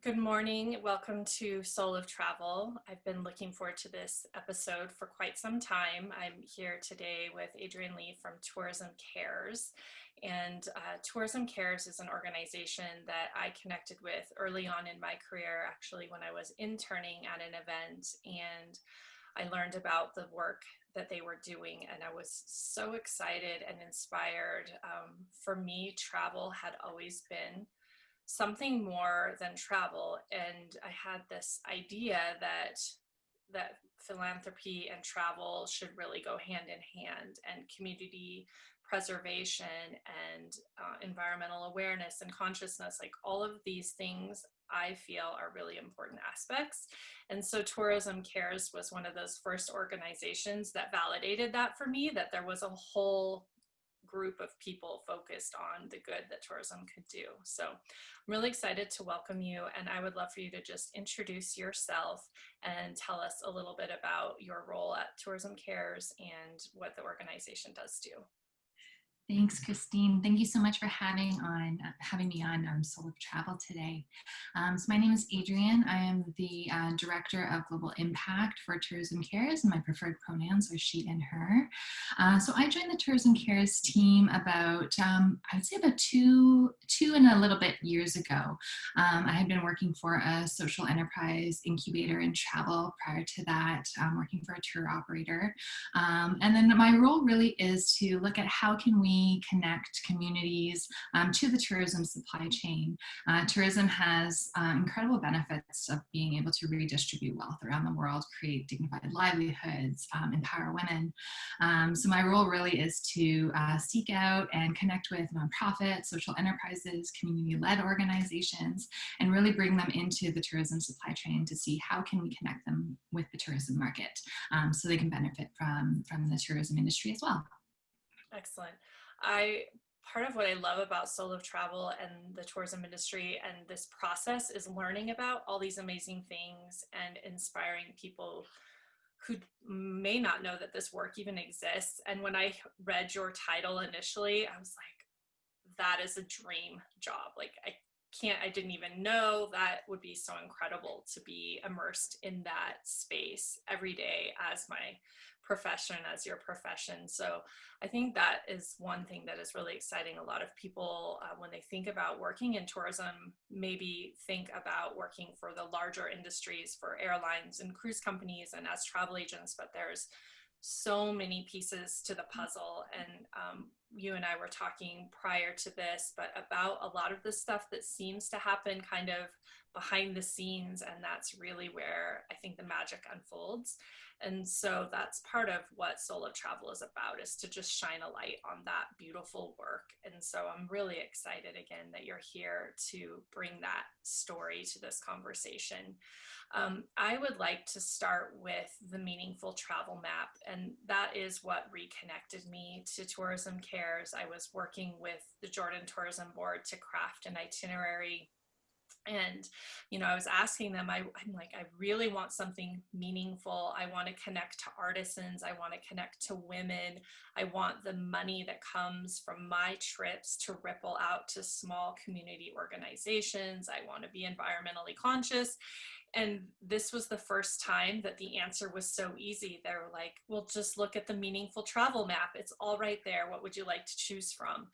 Good morning. Welcome to Soul of Travel. I've been looking forward to this episode for quite some time. I'm here today with Adrienne Lee from Tourism Cares. And Tourism Cares is an organization that I connected with early on in my career, actually, when I was interning at an event. And I learned about the work that they were doing, and I was so excited and inspired. For me, travel had always been something more than travel, and I had this idea that philanthropy and travel should really go hand in hand, and community preservation and environmental awareness and consciousness, like all of these things I feel are really important aspects. And so Tourism Cares was one of those first organizations that validated that for me, that there was a whole group of people focused on the good that tourism could do. So I'm really excited to welcome you, and I would love for you to just introduce yourself and tell us a little bit about your role at Tourism Cares and what the organization does do. Thanks, Christine. Thank you so much for having me on Soul of Travel today. So my name is Adrienne. I am the Director of Global Impact for Tourism Cares, and my preferred pronouns are she and her. So I joined the Tourism Cares team about, I would say about two and a little bit years ago. I had been working for a social enterprise incubator in travel prior to that, working for a tour operator. And then my role really is to look at how can we connect communities to the tourism supply chain. Tourism has incredible benefits of being able to redistribute wealth around the world, create dignified livelihoods, empower women. So my role really is to seek out and connect with nonprofits, social enterprises, community-led organizations, and really bring them into the tourism supply chain to see how can we connect them with the tourism market so they can benefit from the tourism industry as well. Excellent. Part of what I love about Soul of Travel and the tourism industry and this process is learning about all these amazing things and inspiring people who may not know that this work even exists. And when I read your title initially, I was like, that is a dream job. Like I didn't even know that would be so incredible to be immersed in that space every day as my profession, as your profession. So I think that is one thing that is really exciting. A lot of people, when they think about working in tourism, maybe think about working for the larger industries, for airlines and cruise companies and as travel agents, but there's so many pieces to the puzzle. And you and I were talking prior to this, but about a lot of the stuff that seems to happen kind of behind the scenes, and that's really where I think the magic unfolds. And so that's part of what Soul of Travel is about, is to just shine a light on that beautiful work. And so I'm really excited again that you're here to bring that story to this conversation. I would like to start with the Meaningful Travel Map, and that is what reconnected me to Tourism Cares. I was working with the Jordan Tourism Board to craft an itinerary. And, I was asking them, I'm like, I really want something meaningful. I want to connect to artisans. I want to connect to women. I want the money that comes from my trips to ripple out to small community organizations. I want to be environmentally conscious. And this was the first time that the answer was so easy. They were like, well, just look at the Meaningful Travel Map. It's all right there. What would you like to choose from?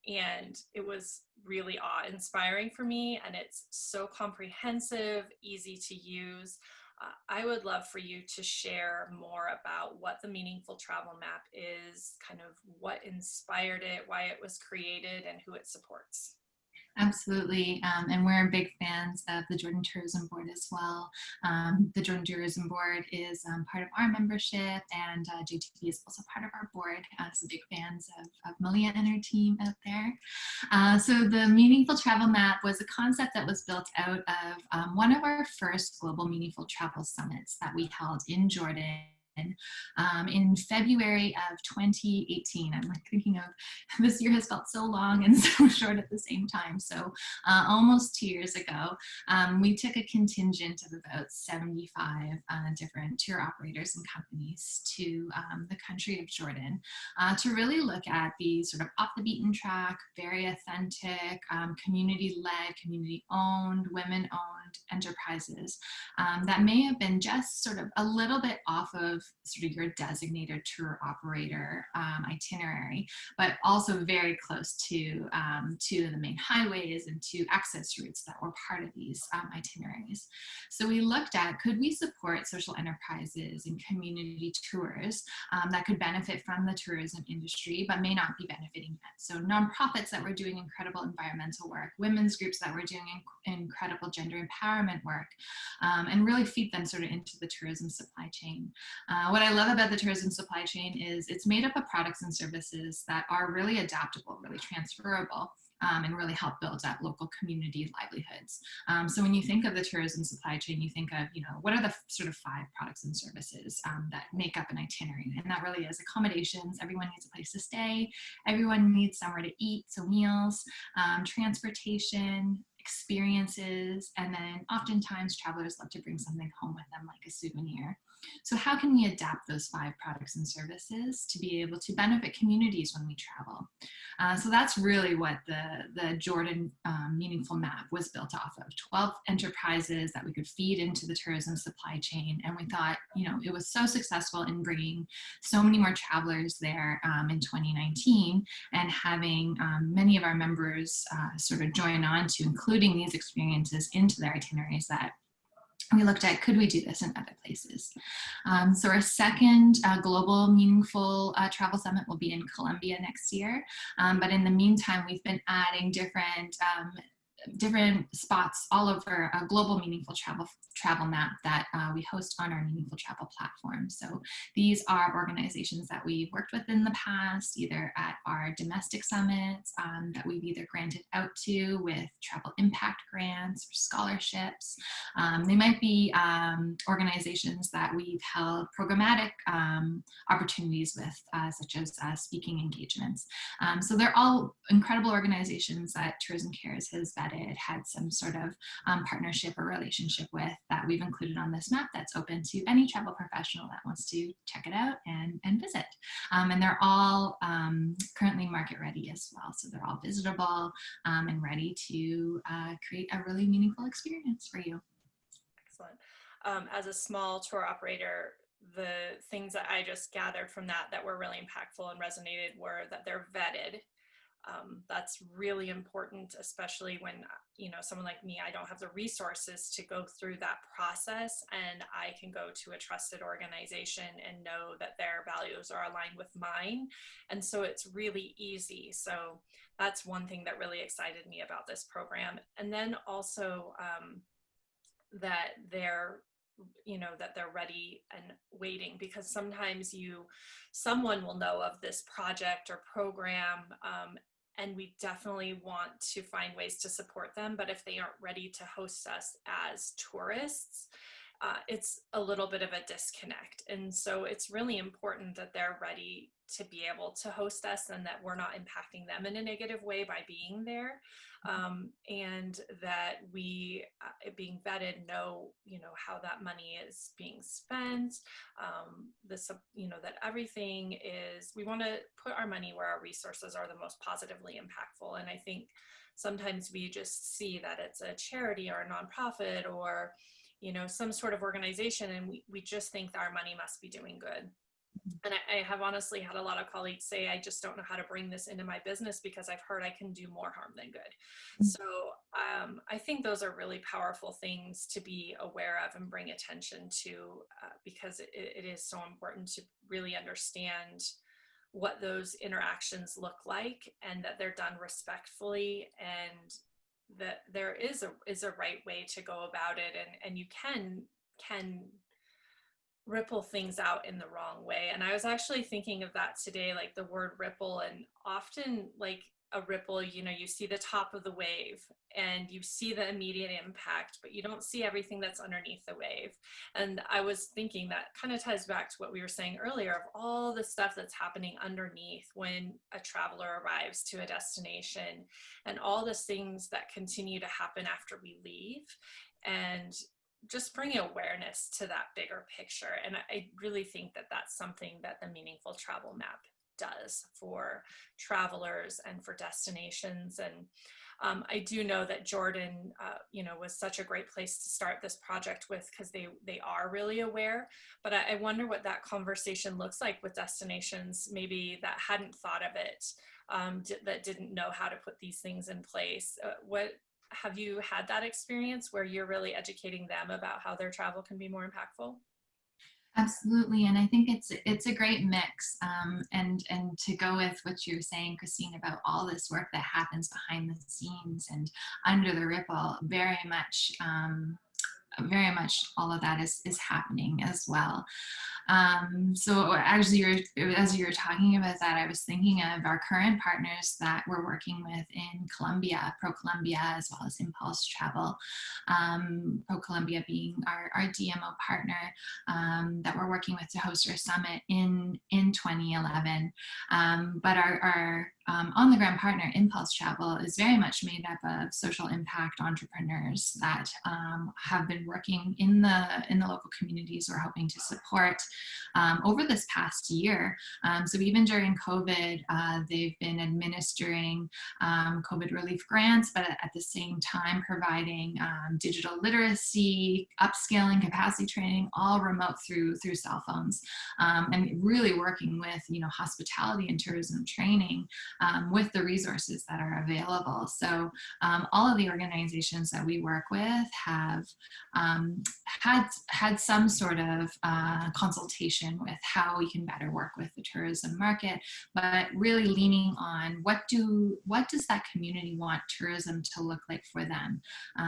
And it was really awe-inspiring for me, and it's so comprehensive, easy to use. I would love for you to share more about what the Meaningful Travel Map is, kind of what inspired it, why it was created, and who it supports. Absolutely, and we're big fans of the Jordan Tourism Board as well. The Jordan Tourism Board is part of our membership, and JTB is also part of our board, so big fans of Malia and her team out there. So the Meaningful Travel Map was a concept that was built out of one of our first global meaningful travel summits that we held in Jordan in February of 2018. I'm like thinking of this year has felt so long and so short at the same time. So almost 2 years ago, we took a contingent of about 75 different tour operators and companies to the country of Jordan to really look at these sort of off the beaten track, very authentic, community-led, community-owned, women-owned enterprises that may have been just sort of a little bit off of sort of your designated tour operator itinerary, but also very close to the main highways and to access routes that were part of these itineraries. So we looked at, could we support social enterprises and community tours that could benefit from the tourism industry, but may not be benefiting yet. So nonprofits that were doing incredible environmental work, women's groups that were doing incredible gender empowerment work, and really feed them sort of into the tourism supply chain. What I love about the tourism supply chain is it's made up of products and services that are really adaptable, really transferable, and really help build up local community livelihoods. So when you think of the tourism supply chain, you think of, what are the sort of 5 products and services that make up an itinerary? And that really is accommodations. Everyone needs a place to stay. Everyone needs somewhere to eat, so meals, transportation, experiences, and then oftentimes travelers love to bring something home with them like a souvenir. So how can we adapt those 5 products and services to be able to benefit communities when we travel? So that's really what the Jordan Meaningful Map was built off of. 12 enterprises that we could feed into the tourism supply chain. And we thought, it was so successful in bringing so many more travelers there in 2019 and having many of our members sort of join on to including these experiences into their itineraries that we looked at, could we do this in other places? So our second global meaningful travel summit will be in Colombia next year. But in the meantime, we've been adding different spots all over a global meaningful travel map that we host on our Meaningful Travel platform. So these are organizations that we've worked with in the past, either at our domestic summits that we've either granted out to with travel impact grants or scholarships. They might be organizations that we've held programmatic opportunities with, such as speaking engagements. So they're all incredible organizations that Tourism Cares has vetted, had some sort of partnership or relationship with, that we've included on this map that's open to any travel professional that wants to check it out and visit. And they're all currently market ready as well. So they're all visitable and ready to create a really meaningful experience for you. Excellent. As a small tour operator, the things that I just gathered from that were really impactful and resonated were that they're vetted. That's really important, especially when, someone like me, I don't have the resources to go through that process, and I can go to a trusted organization and know that their values are aligned with mine. And so it's really easy. So that's one thing that really excited me about this program. And then also that they're ready and waiting, because sometimes someone will know of this project or program, and we definitely want to find ways to support them. But if they aren't ready to host us as tourists, it's a little bit of a disconnect. And so it's really important that they're ready to be able to host us and that we're not impacting them in a negative way by being there. And that we, being vetted, know, how that money is being spent. That everything is, we want to put our money where our resources are the most positively impactful. And I think sometimes we just see that it's a charity or a nonprofit or, some sort of organization, and we just think that our money must be doing good. And I have honestly had a lot of colleagues say, I just don't know how to bring this into my business because I've heard I can do more harm than good. So I think those are really powerful things to be aware of and bring attention to, because it is so important to really understand what those interactions look like, and that they're done respectfully, and that there is a right way to go about it, and you can ripple things out in the wrong way. And I was actually thinking of that today, like the word ripple, and often like a ripple, you know, you see the top of the wave and you see the immediate impact, but you don't see everything that's underneath the wave. And I was thinking that kind of ties back to what we were saying earlier of all the stuff that's happening underneath when a traveler arrives to a destination, and all the things that continue to happen after we leave, and just bringing awareness to that bigger picture. And I really think that that's something that the Meaningful Travel Map does for travelers and for destinations. And I do know that Jordan, you know, was such a great place to start this project with, because they are really aware. But I wonder what that conversation looks like with destinations maybe that hadn't thought of it, that didn't know how to put these things in place. What have you had that experience where you're really educating them about how their travel can be more impactful? Absolutely, and I think it's a great mix. And to go with what you're saying, Christine, about all this work that happens behind the scenes and under the ripple, very much all of that is happening as well. So as you were talking about that, I was thinking of our current partners that we're working with in Colombia, Pro Colombia, as well as Impulse Travel. Pro Colombia being our DMO partner that we're working with to host our summit in 2011. But our on the ground partner, Impulse Travel, is very much made up of social impact entrepreneurs that have been working in the local communities we're hoping to support over this past year. So even during COVID, they've been administering COVID relief grants, but at the same time providing digital literacy, upscaling, capacity training, all remote through cell phones, and really working with, you know, hospitality and tourism training with the resources that are available. So all of the organizations that we work with have had some sort of consultation with how we can better work with the tourism market, but really leaning on what does that community want tourism to look like for them,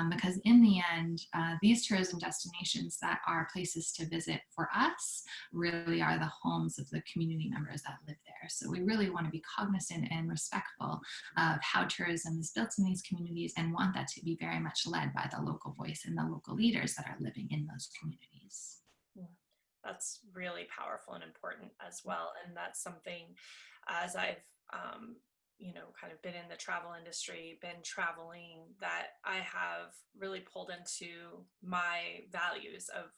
because in the end, these tourism destinations that are places to visit for us really are the homes of the community members that live there. So we really want to be cognizant and respectful of how tourism is built in these communities, and want that to be very much led by the local voice and the local leaders that are living in those communities. That's really powerful and important as well. And that's something, as I've, you know, kind of been in the travel industry, been traveling, that I have really pulled into my values of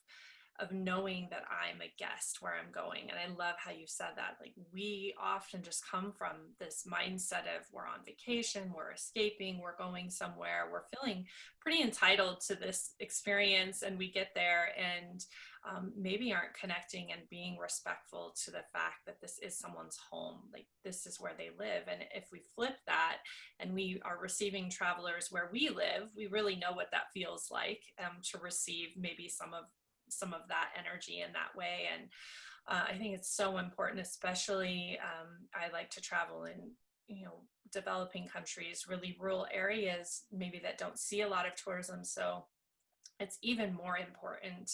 knowing that I'm a guest where I'm going. And I love how you said that. Like, we often just come from this mindset of we're on vacation, we're escaping, we're going somewhere, we're feeling pretty entitled to this experience, and we get there and maybe aren't connecting and being respectful to the fact that this is someone's home. Like, this is where they live. And if we flip that and we are receiving travelers where we live, we really know what that feels like, to receive maybe some of that energy in that way. And I think it's so important, especially I like to travel in, you know, developing countries, really rural areas, maybe that don't see a lot of tourism. So it's even more important,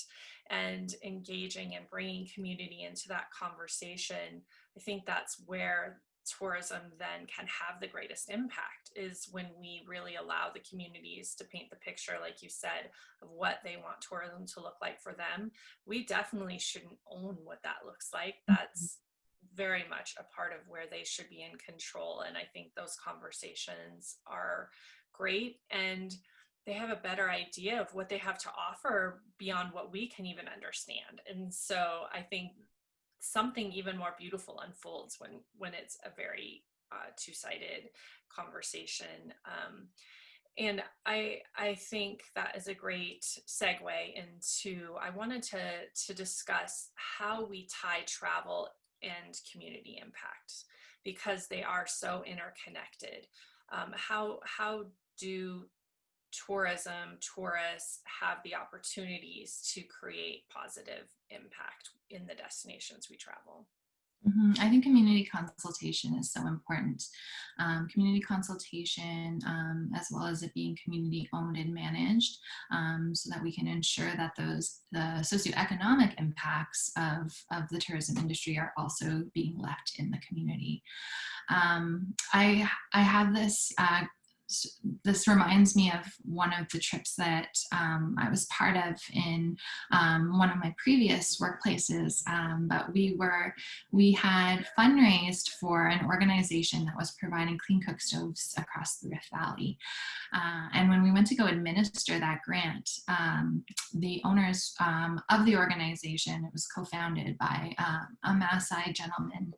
and engaging and bringing community into that conversation. I think that's where tourism then can have the greatest impact, is when we really allow the communities to paint the picture, like you said, of what they want tourism to look like for them. We definitely shouldn't own what that looks like. That's very much a part of where they should be in control. And I think those conversations are great, and they have a better idea of what they have to offer beyond what we can even understand. And so I think something even more beautiful unfolds when it's a very two-sided conversation. And I think that is a great segue into, I wanted to discuss how we tie travel and community impact, because they are so interconnected. How do tourists have the opportunities to create positive impact in the destinations we travel? I think community consultation is so important. Community consultation, as well as it being community owned and managed, so that we can ensure that the socioeconomic impacts of the tourism industry are also being left in the community. I have this. This reminds me of one of the trips that I was part of in one of my previous workplaces. But we had fundraised for an organization that was providing clean cook stoves across the Rift Valley. And when we went to go administer that grant, the owners of the organization, it was co-founded by a Maasai gentleman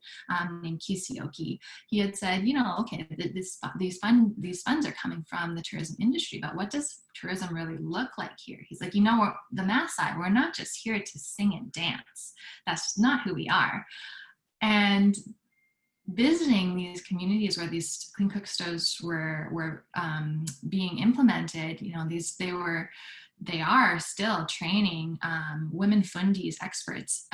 named Kisioki. He had said, okay, these funds are coming from the tourism industry, but what does tourism really look like here? He's like, we're the Maasai, we're not just here to sing and dance. That's not who we are. And visiting these communities where these clean cook stoves were being implemented, they are still training women fundis experts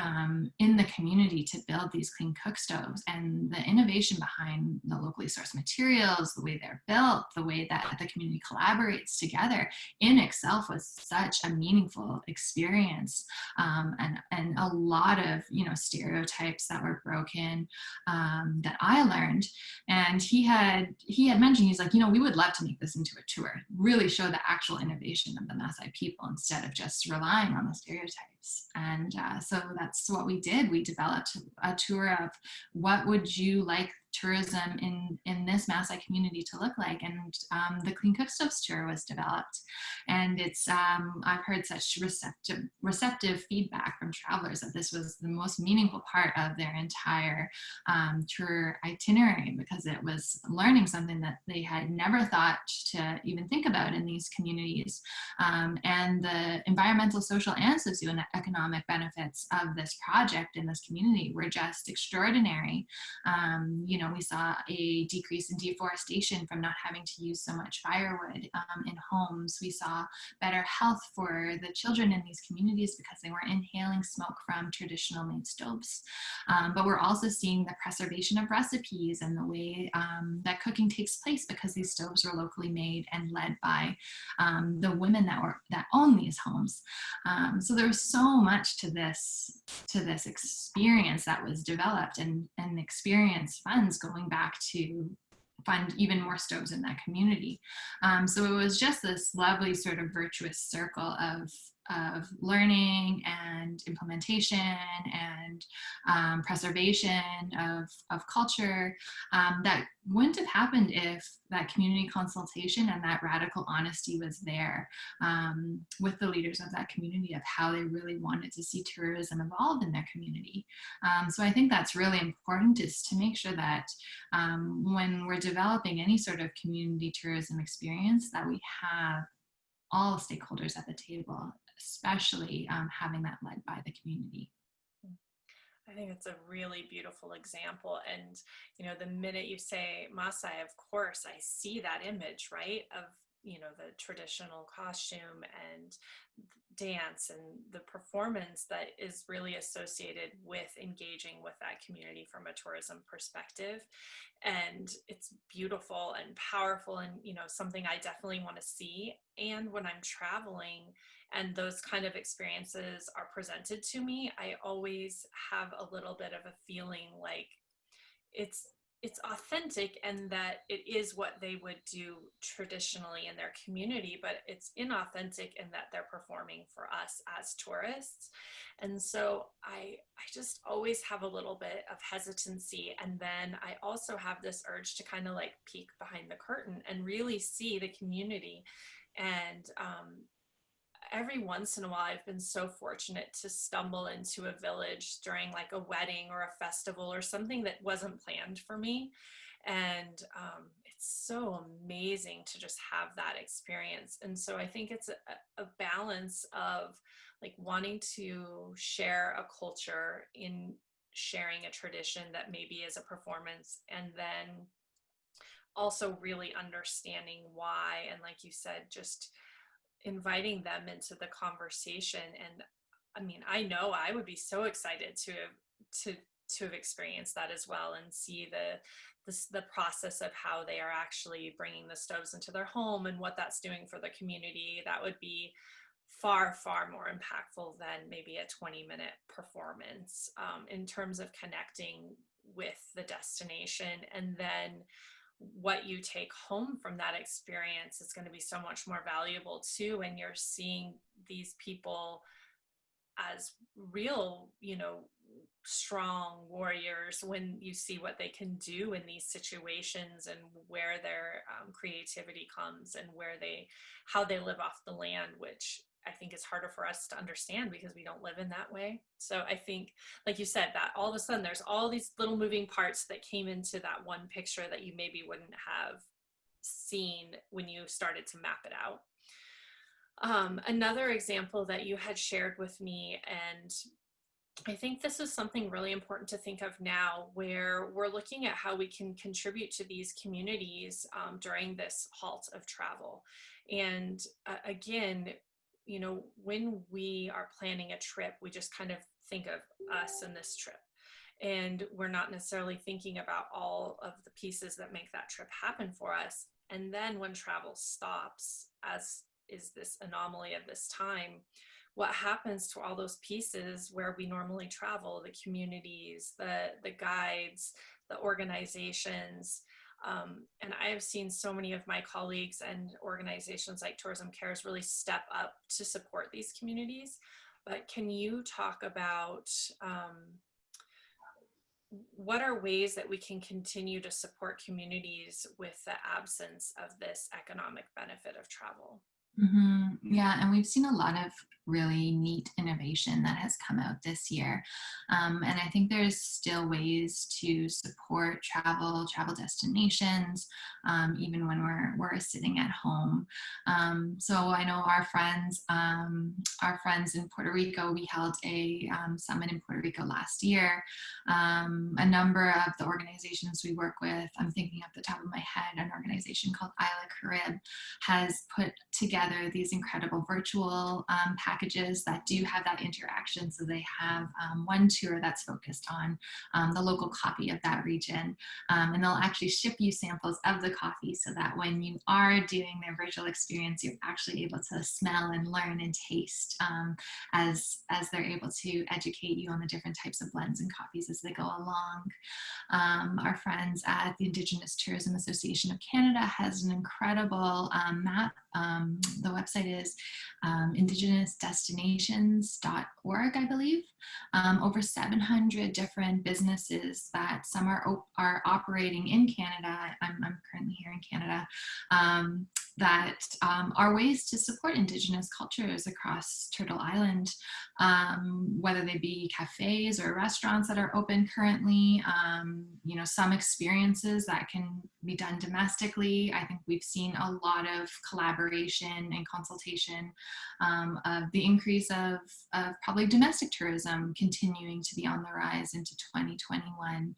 in the community to build these clean cook stoves. And the innovation behind the locally sourced materials, the way they're built, the way that the community collaborates together in itself was such a meaningful experience, and a lot of stereotypes that were broken, that I learned. And he had mentioned, he's like, we would love to make this into a tour, really show the actual innovation of the Maasai people instead of just relying on the stereotypes. And so that's what we did. We developed a tour of what would you like tourism in this Maasai community to look like, and the Clean Cook Stoves tour was developed. And it's I've heard such receptive feedback from travelers that this was the most meaningful part of their entire tour itinerary, because it was learning something that they had never thought to even think about in these communities. And the environmental, social, and socioeconomic benefits of this project in this community were just extraordinary. We saw a decrease in deforestation from not having to use so much firewood in homes. We saw better health for the children in these communities because they weren't inhaling smoke from traditional made stoves. But we're also seeing the preservation of recipes and the way that cooking takes place, because these stoves were locally made and led by the women that own these homes. So there was so much to this experience that was developed, and experience funds going back to fund even more stoves in that community. So it was just this lovely sort of virtuous circle of learning and implementation and preservation of culture that wouldn't have happened if that community consultation and that radical honesty was there with the leaders of that community of how they really wanted to see tourism evolve in their community. So I think that's really important, is to make sure that when we're developing any sort of community tourism experience, that we have all stakeholders at the table, especially having that led by the community. I think it's a really beautiful example. And, the minute you say Maasai, of course, I see that image, right, of, the traditional costume and dance and the performance that is really associated with engaging with that community from a tourism perspective. And it's beautiful and powerful, and something I definitely want to see. And when I'm traveling and those kind of experiences are presented to me, I always have a little bit of a feeling like it's authentic, and that it is what they would do traditionally in their community, but it's inauthentic in that they're performing for us as tourists. And so I just always have a little bit of hesitancy. And then I also have this urge to kind of like peek behind the curtain and really see the community. And every once in a while, I've been so fortunate to stumble into a village during like a wedding or a festival or something that wasn't planned for me. And it's so amazing to just have that experience. And so I think it's a balance of like wanting to share a culture in sharing a tradition that maybe is a performance, and then also really understanding why. And like you said, just inviting them into the conversation. And I mean, I know I would be so excited to have experienced that as well and see the process of how they are actually bringing the stoves into their home and what that's doing for the community. That would be far, far more impactful than maybe a 20-minute performance in terms of connecting with the destination. And then what you take home from that experience is going to be so much more valuable too. And you're seeing these people as real, strong warriors when you see what they can do in these situations and where their creativity comes and how they live off the land, which I think is harder for us to understand because we don't live in that way. So I think, like you said, that all of a sudden there's all these little moving parts that came into that one picture that you maybe wouldn't have seen when you started to map it out. Another example that you had shared with me, and I think this is something really important to think of now, where we're looking at how we can contribute to these communities during this halt of travel. And again, when we are planning a trip, we just kind of think of us and this trip. And we're not necessarily thinking about all of the pieces that make that trip happen for us. And then when travel stops, as is this anomaly of this time, what happens to all those pieces where we normally travel, the communities, the guides, the organizations. And I have seen so many of my colleagues and organizations like Tourism Cares really step up to support these communities. But can you talk about what are ways that we can continue to support communities with the absence of this economic benefit of travel? Yeah, and we've seen a lot of really neat innovation that has come out this year. And I think there's still ways to support travel destinations, even when we're sitting at home. So I know our friends in Puerto Rico, we held a summit in Puerto Rico last year. A number of the organizations we work with, I'm thinking off the top of my head, an organization called Isla Carib has put together these incredible virtual packages that do have that interaction. So they have one tour that's focused on the local coffee of that region. And they'll actually ship you samples of the coffee so that when you are doing their virtual experience, you're actually able to smell and learn and taste as they're able to educate you on the different types of blends and coffees as they go along. Our friends at the Indigenous Tourism Association of Canada has an incredible map. The website is indigenousdestinations.org, I believe. Over 700 different businesses that some are operating in Canada. I'm currently here in Canada. That are ways to support Indigenous cultures across Turtle Island, whether they be cafes or restaurants that are open currently, some experiences that can be done domestically. I think we've seen a lot of collaboration and consultation of the increase of probably domestic tourism continuing to be on the rise into 2021.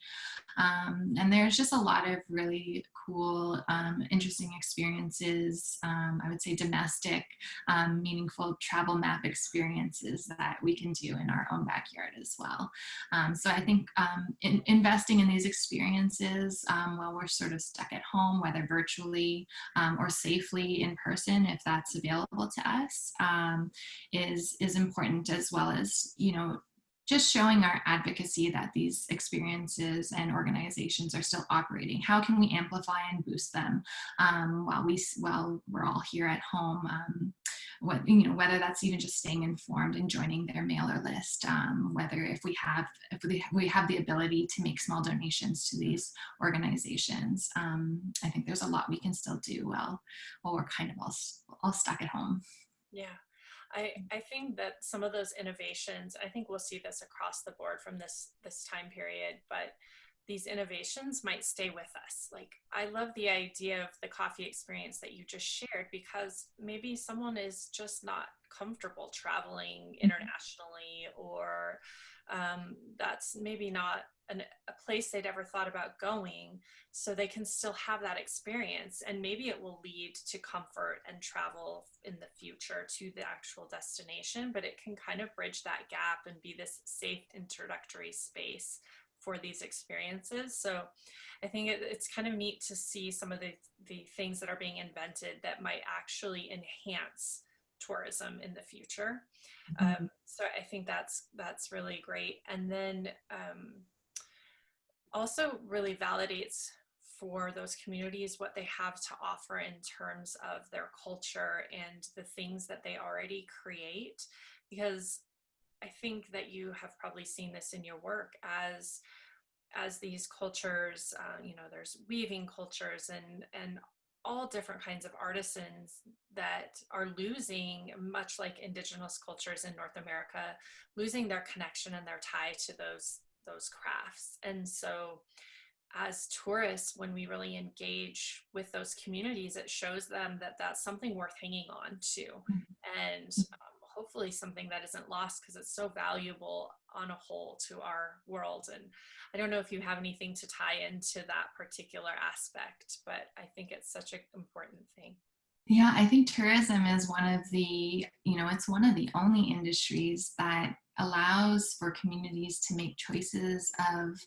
And there's just a lot of really cool, interesting experiences, I would say domestic, meaningful travel map experiences that we can do in our own backyard as well. So I think investing in these experiences while we're sort of stuck at home, whether virtually or safely in person, if that's available to us, is important, as well as, just showing our advocacy that these experiences and organizations are still operating. How can we amplify and boost them while we're all here at home? Whether that's even just staying informed and joining their mailer list, whether if we have the ability to make small donations to these organizations. I think there's a lot we can still do while we're kind of all stuck at home. Yeah. I think that some of those innovations, I think we'll see this across the board from this time period, but these innovations might stay with us. Like, I love the idea of the coffee experience that you just shared, because maybe someone is just not comfortable traveling internationally, or that's maybe not a place they'd ever thought about going, so they can still have that experience, and maybe it will lead to comfort and travel in the future to the actual destination, but it can kind of bridge that gap and be this safe introductory space for these experiences. So I think it's kind of neat to see some of the things that are being invented that might actually enhance tourism in the future. So I think that's really great. And then also really validates for those communities what they have to offer in terms of their culture and the things that they already create. Because I think that you have probably seen this in your work as these cultures, there's weaving cultures and all different kinds of artisans that are losing, much like indigenous cultures in North America, losing their connection and their tie to those crafts. And so as tourists, when we really engage with those communities, it shows them that that's something worth hanging on to, and hopefully something that isn't lost, because it's so valuable on a whole to our world. And I don't know if you have anything to tie into that particular aspect, but I think it's such an important thing. Yeah, I think tourism is one of the, it's one of the only industries that allows for communities to make choices of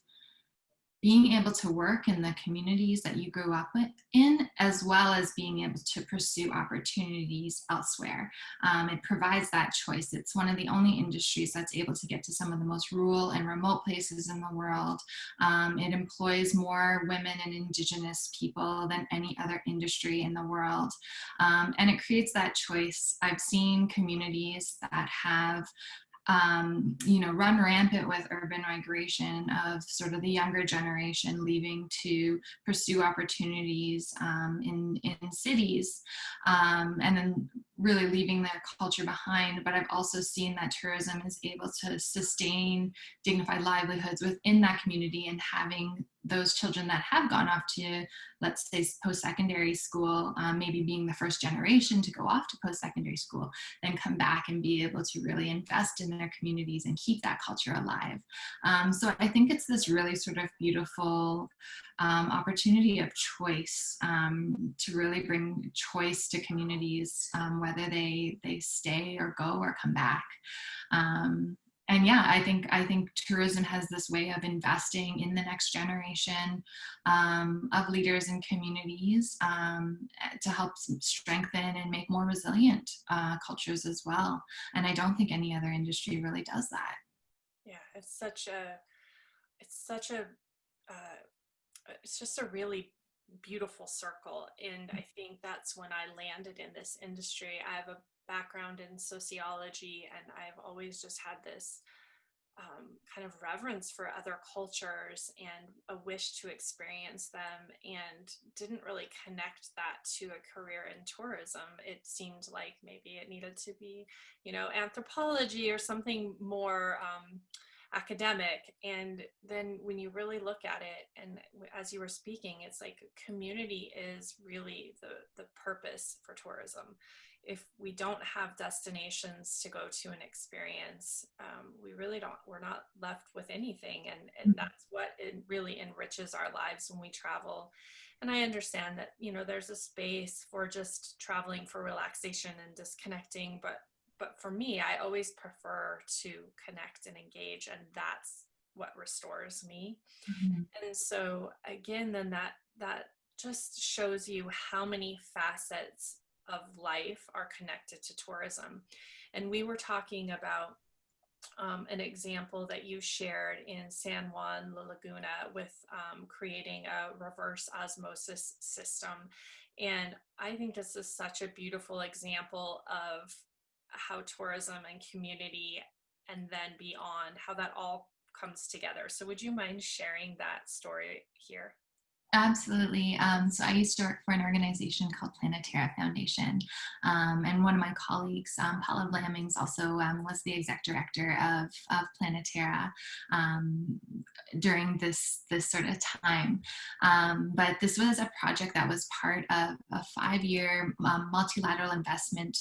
being able to work in the communities that you grew up in, as well as being able to pursue opportunities elsewhere. It provides that choice. It's one of the only industries that's able to get to some of the most rural and remote places in the world. It employs more women and indigenous people than any other industry in the world. And it creates that choice. I've seen communities that have run rampant with urban migration of sort of the younger generation leaving to pursue opportunities in cities, and then really leaving their culture behind. But I've also seen that tourism is able to sustain dignified livelihoods within that community, and having those children that have gone off to, let's say, post-secondary school, maybe being the first generation to go off to post-secondary school, then come back and be able to really invest in their communities and keep that culture alive. So I think it's this really sort of beautiful opportunity of choice, to really bring choice to communities, whether they stay or go or come back. And yeah, I think tourism has this way of investing in the next generation of leaders and communities, to help strengthen and make more resilient cultures as well. And I don't think any other industry really does that. Yeah, it's just a really beautiful circle. And I think that's when I landed in this industry. I have a background in sociology, and I've always just had this kind of reverence for other cultures and a wish to experience them, and didn't really connect that to a career in tourism. It seemed like maybe it needed to be, anthropology or something more academic. And then when you really look at it, and as you were speaking, it's like community is really the purpose for tourism. If we don't have destinations to go to and experience, we're not left with anything. And that's what it really enriches our lives when we travel. And I understand that, there's a space for just traveling for relaxation and disconnecting, but for me, I always prefer to connect and engage, and that's what restores me. Mm-hmm. And so again, then that just shows you how many facets of life are connected to tourism. And we were talking about an example that you shared in San Juan, La Laguna, with creating a reverse osmosis system. And I think this is such a beautiful example of how tourism and community, and then beyond, how that all comes together. So would you mind sharing that story here? Absolutely. So I used to work for an organization called Planetera Foundation. And one of my colleagues, Paula Blamings, also was the exec director of Planetera during this sort of time. But this was a project that was part of a 5-year multilateral investment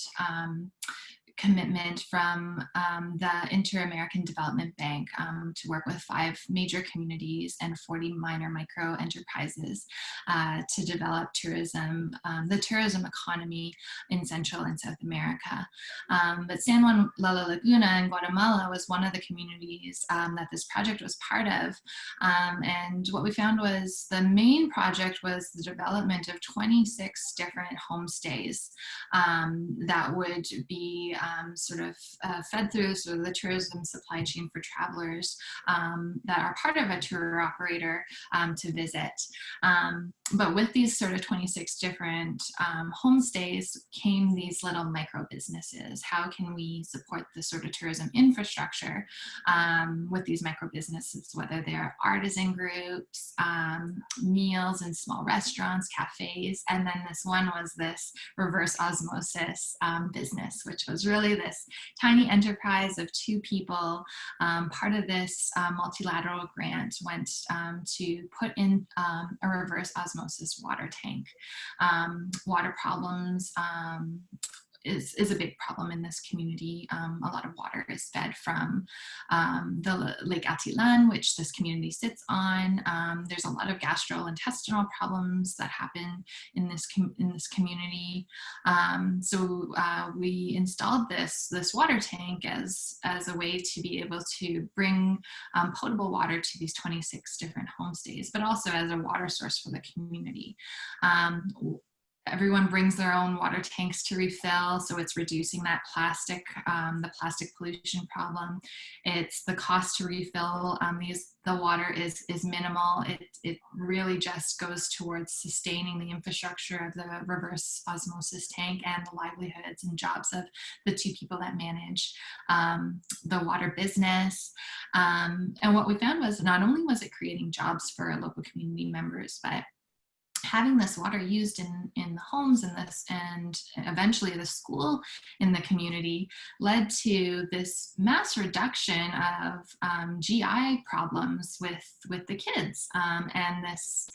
commitment from the Inter-American Development Bank to work with 5 major communities and 40 minor micro enterprises to develop tourism, the tourism economy in Central and South America. But San Juan La Laguna in Guatemala was one of the communities that this project was part of. And what we found was the main project was the development of 26 different homestays that would be fed through sort of the tourism supply chain for travelers that are part of a tour operator to visit. But with these sort of 26 different homestays came these little micro businesses. How can we support the sort of tourism infrastructure with these micro businesses, whether they're artisan groups, meals in small restaurants, cafes, and then this one was this reverse osmosis business, which was really this tiny enterprise of 2 people. Part of this multilateral grant went to put in a reverse osmosis water tank. Water problems is a big problem in this community. A lot of water is fed from the Lake Atilan, which this community sits on. There's a lot of gastrointestinal problems that happen in this community. So we installed this water tank as a way to be able to bring potable water to these 26 different homestays, but also as a water source for the community. Everyone brings their own water tanks to refill, so it's reducing that the plastic pollution problem. It's the cost to refill the water is minimal. It really just goes towards sustaining the infrastructure of the reverse osmosis tank and the livelihoods and jobs of the 2 people that manage the water business. And what we found was not only was it creating jobs for local community members, but having this water used in the homes and eventually the school in the community led to this mass reduction of GI problems with the kids. And this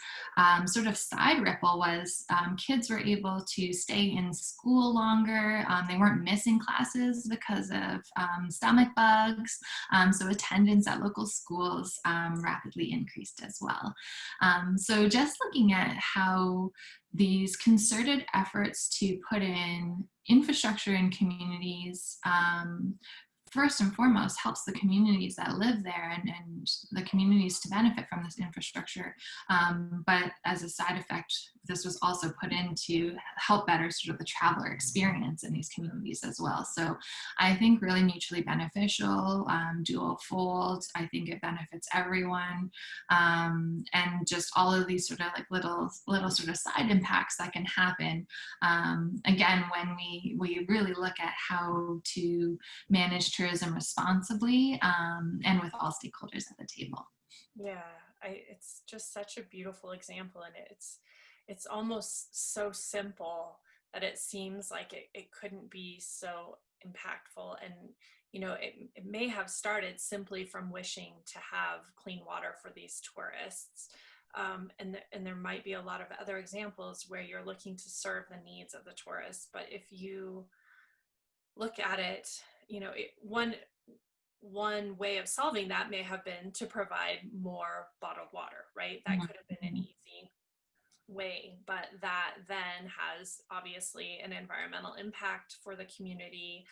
sort of side ripple was kids were able to stay in school longer. They weren't missing classes because of stomach bugs. So attendance at local schools rapidly increased as well. So just looking at how these concerted efforts to put in infrastructure in communities first and foremost helps the communities that live there and the communities to benefit from this infrastructure. But as a side effect, this was also put in to help better sort of the traveler experience in these communities as well. So I think really mutually beneficial, dual fold. I think it benefits everyone. And just all of these sort of like little sort of side impacts that can happen. Again, when we really look at how to manage tourism responsibly and with all stakeholders at the table. Yeah, it's just such a beautiful example, and it's almost so simple that it seems like it couldn't be so impactful. And it may have started simply from wishing to have clean water for these tourists. And there might be a lot of other examples where you're looking to serve the needs of the tourists. But if you look at it, one way of solving that may have been to provide more bottled water, right? That could have been an easy way, but that then has obviously an environmental impact for the community,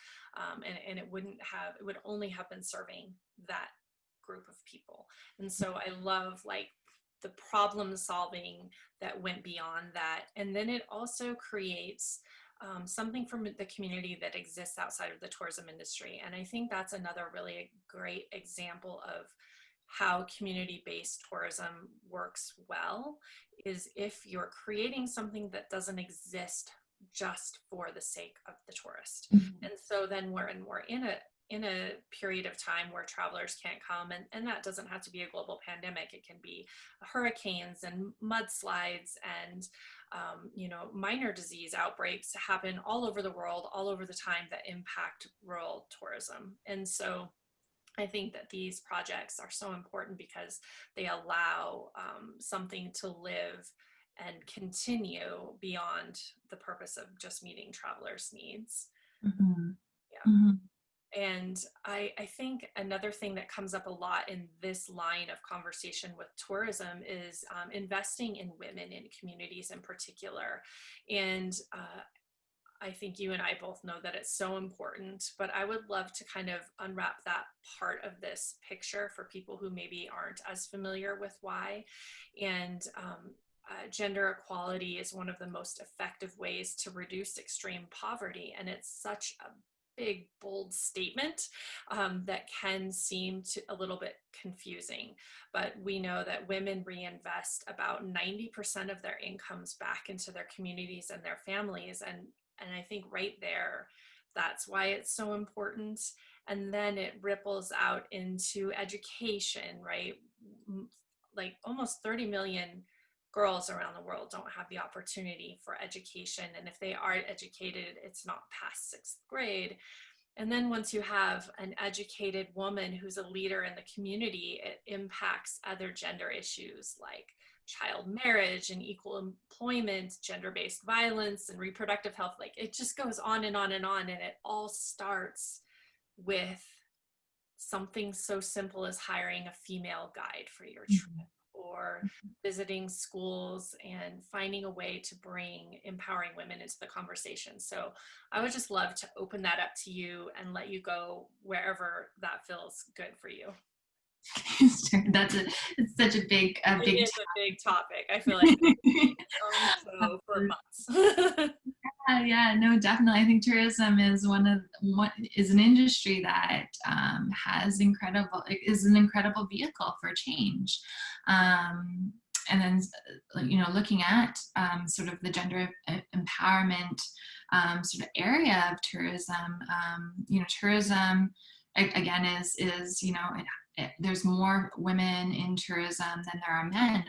and it would only have been serving that group of people. And so I love like the problem solving that went beyond that. And then it also creates something from the community that exists outside of the tourism industry. And I think that's another really great example of how community-based tourism works well, is if you're creating something that doesn't exist just for the sake of the tourist. Mm-hmm. And so then we're in a period of time where travelers can't come, and that doesn't have to be a global pandemic. It can be hurricanes and mudslides and minor disease outbreaks happen all over the world, all over the time, that impact rural tourism. And so I think that these projects are so important because they allow something to live and continue beyond the purpose of just meeting travelers' needs. Mm-hmm. Yeah. Mhm. And I think another thing that comes up a lot in this line of conversation with tourism is investing in women in communities in particular. And I think you and I both know that it's so important, but I would love to kind of unwrap that part of this picture for people who maybe aren't as familiar with why. And gender equality is one of the most effective ways to reduce extreme poverty. And it's such a big, bold statement that can seem a little bit confusing. But we know that women reinvest about 90% of their incomes back into their communities and their families. And I think right there, that's why it's so important. And then it ripples out into education, right? Like almost 30 million girls around the world don't have the opportunity for education. And if they are educated, it's not past sixth grade. And then once you have an educated woman who's a leader in the community, it impacts other gender issues like child marriage and equal employment, gender-based violence and reproductive health. Like it just goes on and on and on. And it all starts with something so simple as hiring a female guide for your trip, or visiting schools and finding a way to bring empowering women into the conversation. So I would just love to open that up to you and let you go wherever that feels good for you. It's such a big, It is a big topic. I feel like it's on show for months. Yeah, no, definitely. I think tourism is is an industry that is an incredible vehicle for change. And then, looking at sort of the gender empowerment sort of area of tourism, tourism again is there's more women in tourism than there are men.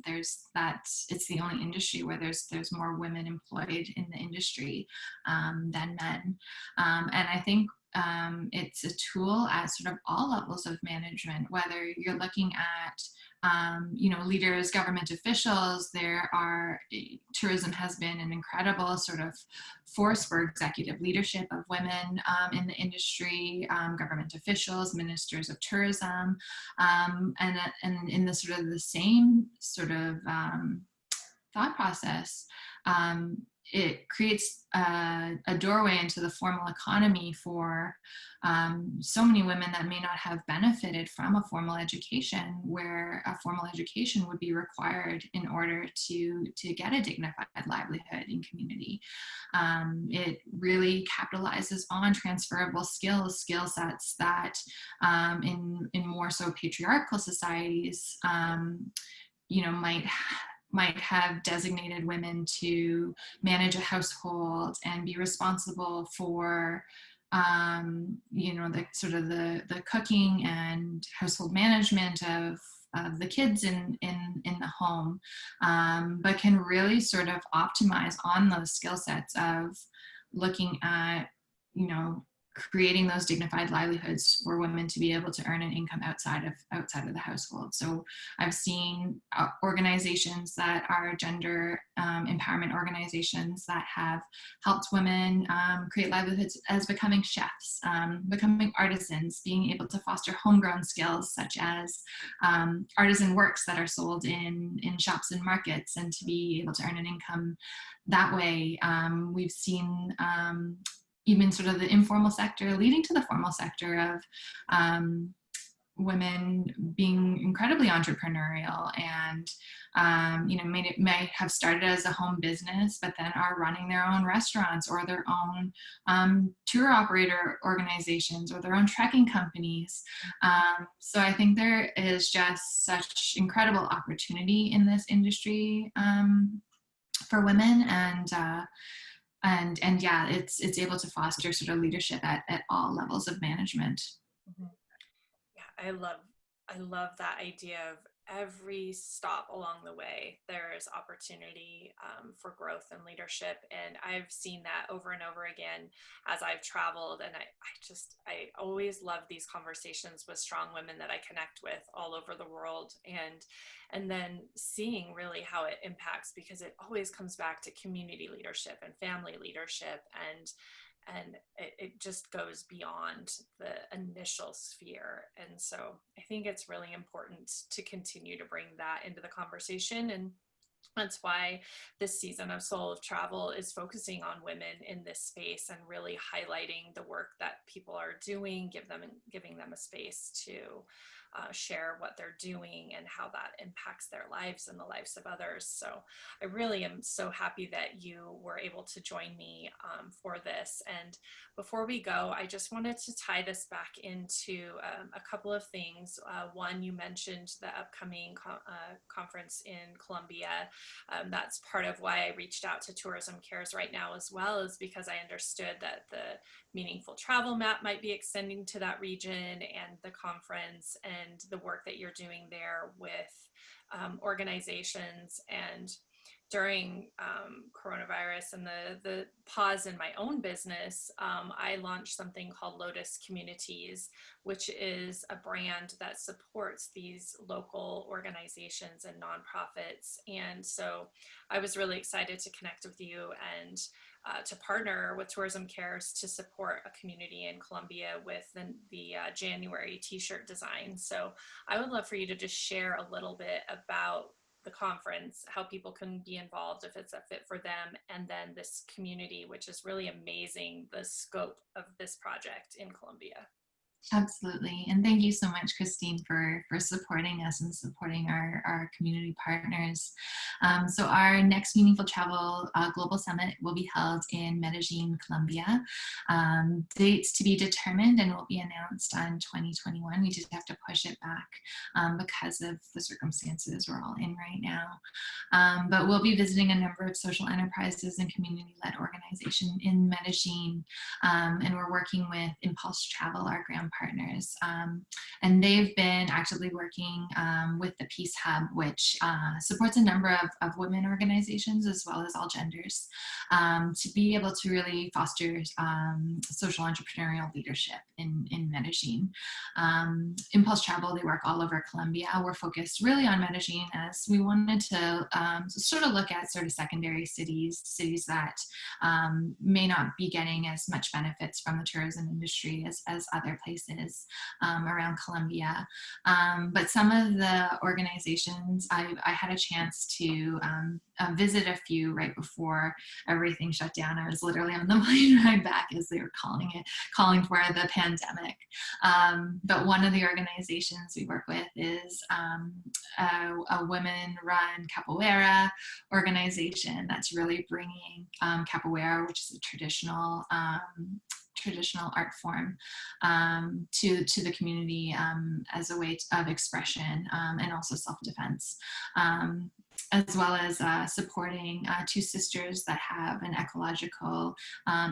It's the only industry where there's more women employed in the industry than men. And I think it's a tool at sort of all levels of management, whether you're looking at leaders, government officials. Tourism has been an incredible sort of force for executive leadership of women in the industry, government officials, ministers of tourism, and in the sort of the same sort of thought process. It creates a doorway into the formal economy for so many women that may not have benefited from a formal education, where a formal education would be required in order to get a dignified livelihood in community. It really capitalizes on transferable skill sets that in more so patriarchal societies, might have designated women to manage a household and be responsible for the sort of the cooking and household management of the kids in the home, but can really sort of optimize on those skill sets of looking at creating those dignified livelihoods for women to be able to earn an income outside of the household. So I've seen organizations that are gender empowerment organizations that have helped women create livelihoods as becoming chefs, becoming artisans, being able to foster homegrown skills such as artisan works that are sold in shops and markets, and to be able to earn an income that way. We've seen even sort of the informal sector leading to the formal sector of women being incredibly entrepreneurial and may have started as a home business, but then are running their own restaurants or their own tour operator organizations or their own trekking companies. So I think there is just such incredible opportunity in this industry for women, and yeah, it's able to foster sort of leadership at all levels of management. Mhm. Yeah, I love that idea of every stop along the way there is opportunity for growth and leadership, and I've seen that over and over again as I've traveled. And I always love these conversations with strong women that I connect with all over the world, and then seeing really how it impacts, because it always comes back to community leadership and family leadership, and it just goes beyond the initial sphere. And so I think it's really important to continue to bring that into the conversation. And that's why this season of Soul of Travel is focusing on women in this space and really highlighting the work that people are doing, giving them a space to share what they're doing and how that impacts their lives and the lives of others. So I really am so happy that you were able to join me for this. And before we go, I just wanted to tie this back into a couple of things. One, you mentioned the upcoming conference in Colombia. That's part of why I reached out to Tourism Cares right now as well, is because I understood that the meaningful travel map might be extending to that region, and the conference and the work that you're doing there with organizations. And during coronavirus and the pause in my own business, I launched something called Lotus Communities, which is a brand that supports these local organizations and nonprofits. And so I was really excited to connect with you and to partner with Tourism Cares to support a community in Colombia with the January t-shirt design. So I would love for you to just share a little bit about the conference, how people can be involved if it's a fit for them, and then this community, which is really amazing, the scope of this project in Colombia. Absolutely. And thank you so much, Christine, for supporting us and supporting our community partners. So our next Meaningful Travel Global Summit will be held in Medellin, Colombia. Dates to be determined and will be announced on 2021. We just have to push it back because of the circumstances we're all in right now. But we'll be visiting a number of social enterprises and community-led organizations in Medellin. And we're working with Impulse Travel, our grant partners, and they've been actively working with the Peace Hub, which supports a number of women organizations as well as all genders, to be able to really foster social entrepreneurial leadership in Medellin. Impulse Travel, they work all over Colombia. We're focused really on Medellin, as we wanted to sort of look at sort of secondary cities that may not be getting as much benefits from the tourism industry as other places around Colombia. But some of the organizations, I had a chance to visit a few right before everything shut down. I was literally on the plane ride back, as they were calling for the pandemic. But one of the organizations we work with is a women-run capoeira organization that's really bringing capoeira, which is a traditional art form, to the community as a way of expression and also self-defense, as well as supporting two sisters that have an ecological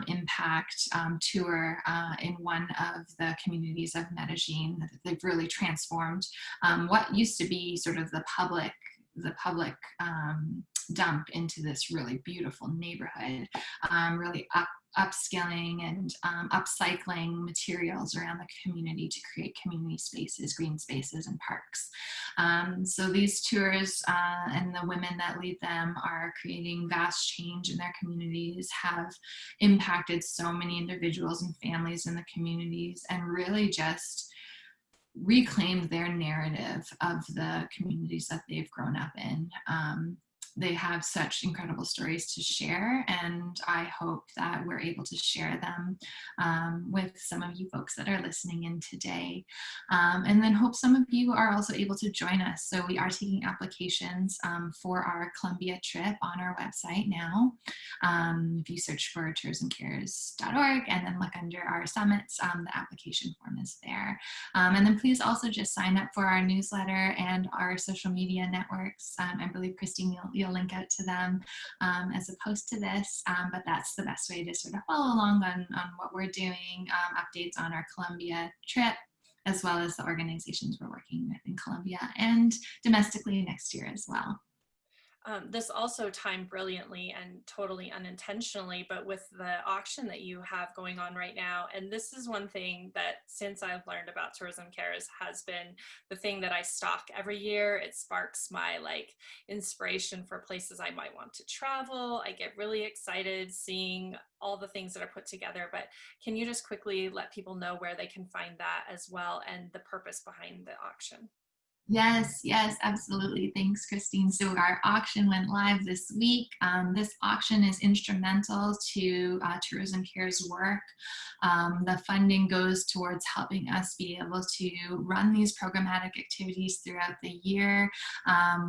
impact tour in one of the communities of Medellin. They've really transformed what used to be sort of the public dump into this really beautiful neighborhood, really upskilling and upcycling materials around the community to create community spaces, green spaces, and parks. So these tours and the women that lead them are creating vast change in their communities, have impacted so many individuals and families in the communities, and really just reclaimed their narrative of the communities that they've grown up in. They have such incredible stories to share, and I hope that we're able to share them with some of you folks that are listening in today. And then hope some of you are also able to join us. So we are taking applications for our Colombia trip on our website now. If you search for tourismcares.org and then look under our summits, the application form is there. And then please also just sign up for our newsletter and our social media networks. I believe, Christine, you'll link out to them as opposed to this, but that's the best way to sort of follow along on what we're doing, updates on our Colombia trip, as well as the organizations we're working with in Colombia and domestically next year as well. This also timed brilliantly and totally unintentionally, but with the auction that you have going on right now. And this is one thing that since I've learned about Tourism Cares has been the thing that I stock every year. It sparks my like inspiration for places I might want to travel. I get really excited seeing all the things that are put together, but can you just quickly let people know where they can find that as well and the purpose behind the auction? Yes, yes, absolutely. Thanks, Christine. So our auction went live this week. This auction is instrumental to Tourism Care's work. The funding goes towards helping us be able to run these programmatic activities throughout the year.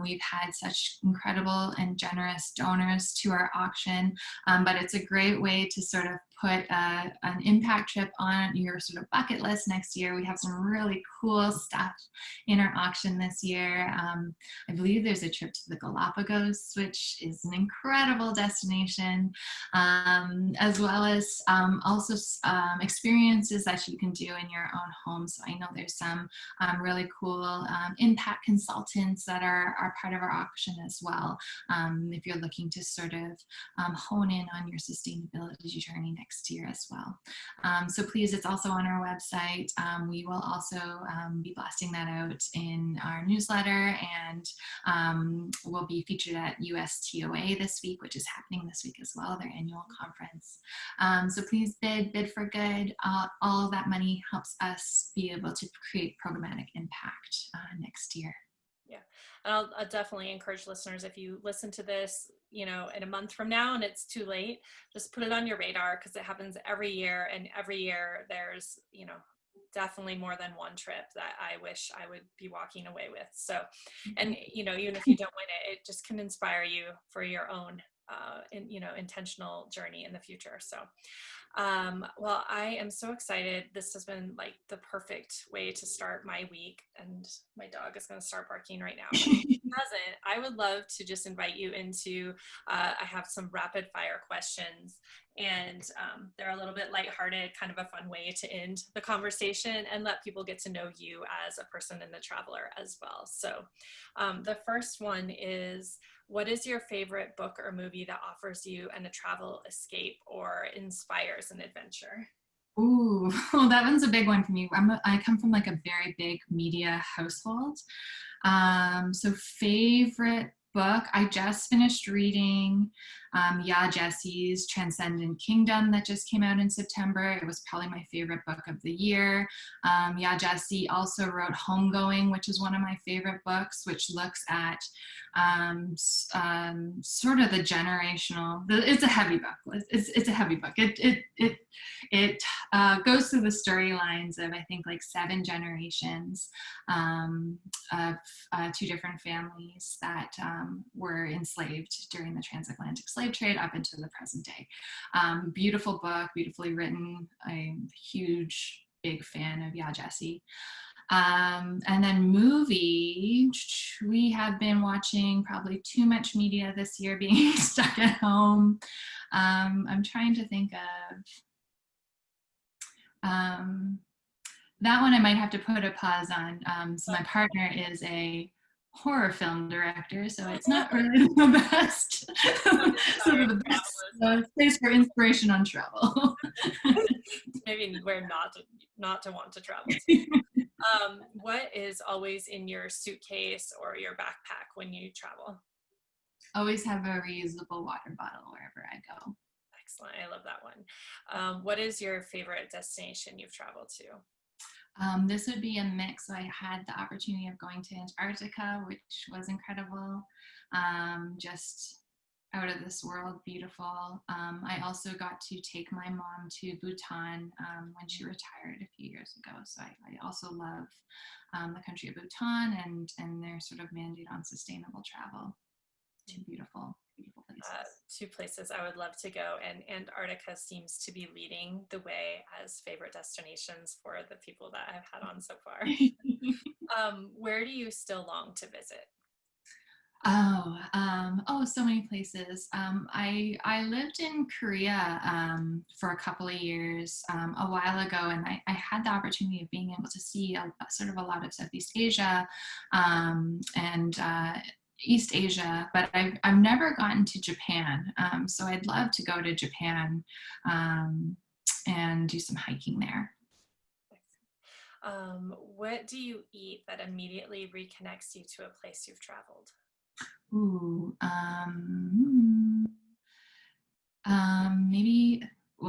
We've had such incredible and generous donors to our auction, but it's a great way to sort of put an impact trip on your sort of bucket list next year. We have some really cool stuff in our auction this year. I believe there's a trip to the Galapagos, which is an incredible destination, as well as also experiences that you can do in your own home. So I know there's some really cool impact consultants that are part of our auction as well, if you're looking to sort of hone in on your sustainability journey next year as well. So please, it's also on our website. We will also be blasting that out in our newsletter, and will be featured at USTOA this week, which is happening this week as well, their annual conference. So please bid for good. All of that money helps us be able to create programmatic impact next year. Yeah, and I'll definitely encourage listeners, if you listen to this, you know, in a month from now and it's too late, just put it on your radar, because it happens every year, and every year there's, you know, definitely more than one trip that I wish I would be walking away with. So, and you know, even if you don't win it, it just can inspire you for your own intentional journey in the future. So well, I am so excited. This has been like the perfect way to start my week, and my dog is going to start barking right now. But if he doesn't, I would love to just invite you into, I have some rapid fire questions, and they're a little bit lighthearted, kind of a fun way to end the conversation and let people get to know you as a person and a traveler as well. So the first one is, what is your favorite book or movie that offers you a travel escape or inspires an adventure? Ooh, well, that one's a big one for me. I come from like a very big media household. So favorite book, I just finished reading Ya Jesse's Transcendent Kingdom that just came out in September. It was probably my favorite book of the year. Ya Jesse also wrote Homegoing, which is one of my favorite books, which looks at sort of the generational, it's a heavy book. It's a heavy book. It goes through the storylines of, I think, like 7 generations of 2 different families that were enslaved during the transatlantic slave trade up into the present day. Beautiful book, beautifully written. I'm a huge, big fan of Ya Jesse. And then movie, we have been watching probably too much media this year, being stuck at home. I'm trying to think of that one. I might have to put a pause on. So my partner is a horror film director, so it's not really the best sort of the best space for inspiration on travel. Maybe where not to want to travel to. What is always in your suitcase or your backpack when you travel? Always have a reusable water bottle wherever I go. Excellent. I love that one. What is your favorite destination you've traveled to? This would be a mix. So I had the opportunity of going to Antarctica, which was incredible. Just out of this world, beautiful. I also got to take my mom to Bhutan when she retired a few years ago. So I also love the country of Bhutan and their sort of mandate on sustainable travel. 2 beautiful, beautiful places. 2 places I would love to go, and Antarctica seems to be leading the way as favorite destinations for the people that I've had on so far. Where do you still long to visit? So many places. I lived in Korea for a couple of years a while ago, and I had the opportunity of being able to see sort of a lot of Southeast Asia, and East Asia, but I've never gotten to Japan. So I'd love to go to Japan and do some hiking there. What do you eat that immediately reconnects you to a place you've traveled? Ooh, maybe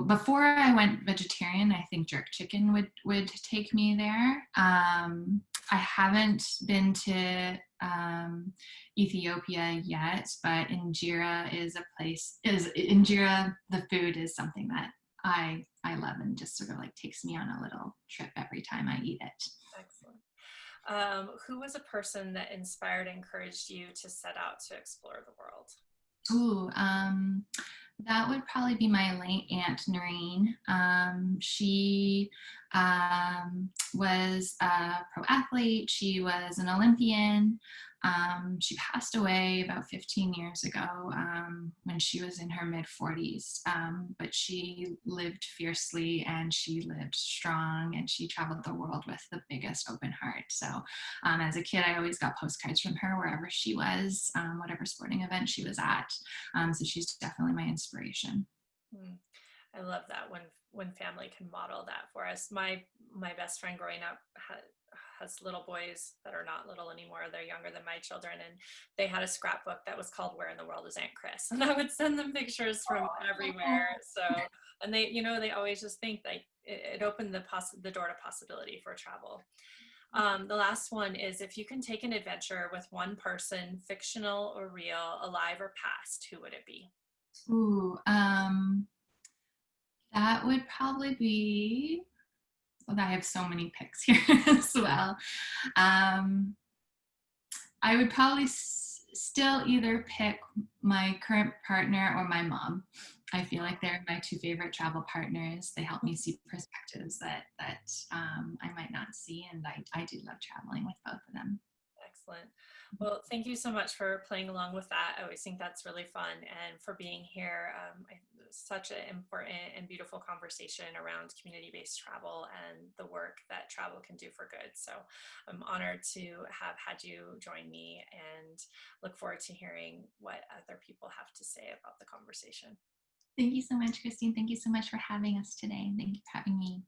before I went vegetarian, I think jerk chicken would take me there. I haven't been to Ethiopia yet, but Injera is a place. Is Injera, the food is something that I love and just sort of like takes me on a little trip every time I eat it. Excellent. Who was a person that inspired and encouraged you to set out to explore the world? Ooh, that would probably be my late aunt Noreen. She was a pro athlete. She was an Olympian. She passed away about 15 years ago when she was in her mid 40s. But she lived fiercely and she lived strong and she traveled the world with the biggest open heart. So as a kid, I always got postcards from her wherever she was, whatever sporting event she was at. So she's definitely my inspiration. Hmm. I love that when family can model that for us. My best friend growing up has little boys that are not little anymore. They're younger than my children, and they had a scrapbook that was called "Where in the World is Aunt Chris?" And I would send them pictures from everywhere. So, and they always just think like it opened the door to possibility for travel. The last one is if you can take an adventure with one person, fictional or real, alive or past, who would it be? Ooh, that would probably be. Well, I have so many picks here as well. Um, I would probably still either pick my current partner or my mom. I feel like they're my two favorite travel partners. They help me see perspectives that I might not see, and I do love traveling with both of them. Excellent. Well, thank you so much for playing along with that. I always think that's really fun and for being here. Such an important and beautiful conversation around community-based travel and the work that travel can do for good. So I'm honored to have had you join me and look forward to hearing what other people have to say about the conversation. Thank you so much, Christine. Thank you so much for having us today. Thank you for having me.